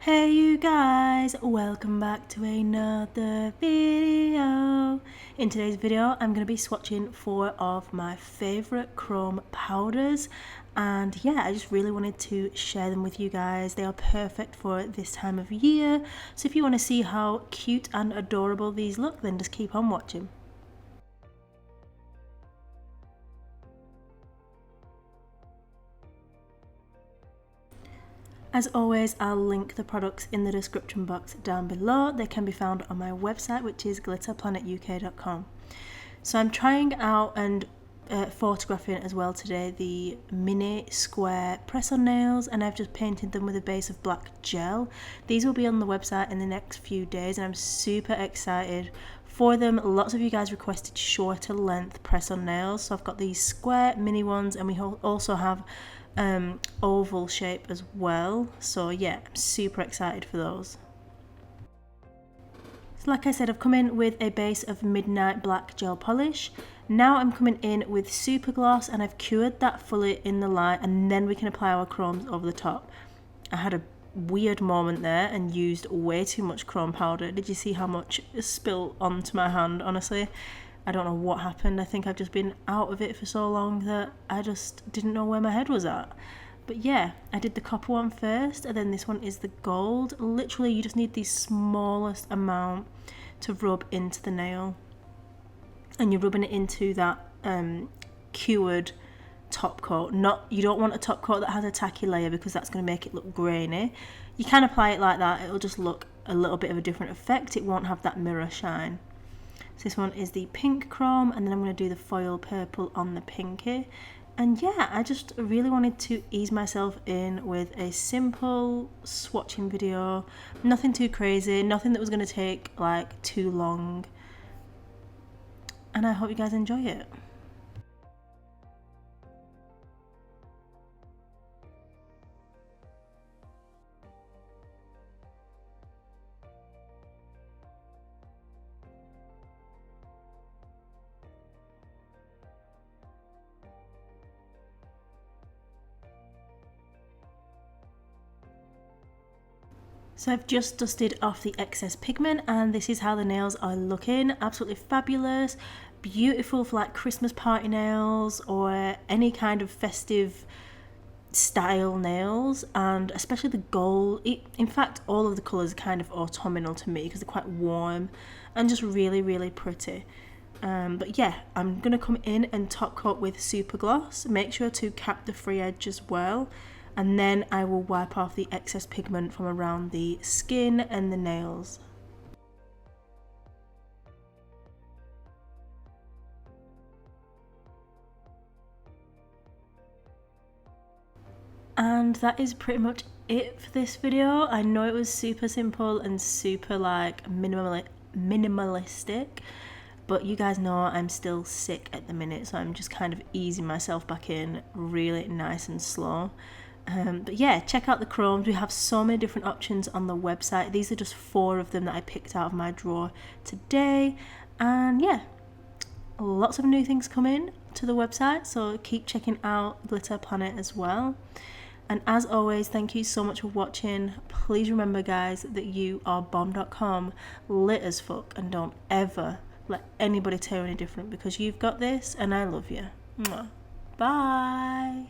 Hey you guys, welcome back to another video. In today's video I'm going to be swatching 4 of my favourite chrome powders, and yeah, I just really wanted to share them with you guys. They are perfect for this time of year, so if you want to see how cute and adorable these look, then just keep on watching. As always, I'll link the products in the description box down below. They can be found on my website, which is glitterplanetuk.com. So I'm trying out and photographing as well today the mini square press-on nails, and I've just painted them with a base of black gel. These will be on the website in the next few days, and I'm super excited for them. Lots of you guys requested shorter length press-on nails, so I've got these square mini ones, and we also have oval shape as well. So yeah, I'm super excited for those. So like I said, I've come in with a base of midnight black gel polish. Now I'm coming in with super gloss, and I've cured that fully in the light, and then we can apply our chromes over the top. I had a weird moment there and used way too much chrome powder. Did you see how much spilled onto my hand? Honestly, I don't know what happened. I think I've just been out of it for so long that I just didn't know where my head was at. But yeah, I did the copper one first, and then this one is the gold. Literally, you just need the smallest amount to rub into the nail. And you're rubbing it into that cured top coat. You don't want a top coat that has a tacky layer, because that's going to make it look grainy. You can apply it like that. It'll just look a little bit of a different effect. It won't have that mirror shine. So this one is the pink chrome, and then I'm going to do the foil purple on the pinky. And yeah, I just really wanted to ease myself in with a simple swatching video. Nothing too crazy, nothing that was going to take like too long. And I hope you guys enjoy it. So I've just dusted off the excess pigment, and this is how the nails are looking. Absolutely fabulous, beautiful for like Christmas party nails or any kind of festive style nails, and especially the gold. In fact, all of the colours are kind of autumnal to me because they're quite warm and just really, really pretty. But yeah, I'm going to come in and top coat with super gloss. Make sure to cap the free edge as well. And then I will wipe off the excess pigment from around the skin and the nails. And that is pretty much it for this video. I know it was super simple and super like minimalistic, but you guys know I'm still sick at the minute, so I'm just kind of easing myself back in really nice and slow. But yeah, check out the chromes. We have so many different options on the website. These are just 4 of them that I picked out of my drawer today. And yeah, lots of new things coming to the website, so keep checking out Glitter Planet as well. And as always, thank you so much for watching. Please remember, guys, that you are bomb.com, lit as fuck, and don't ever let anybody tell you any different, because you've got this and I love you. Mwah. Bye.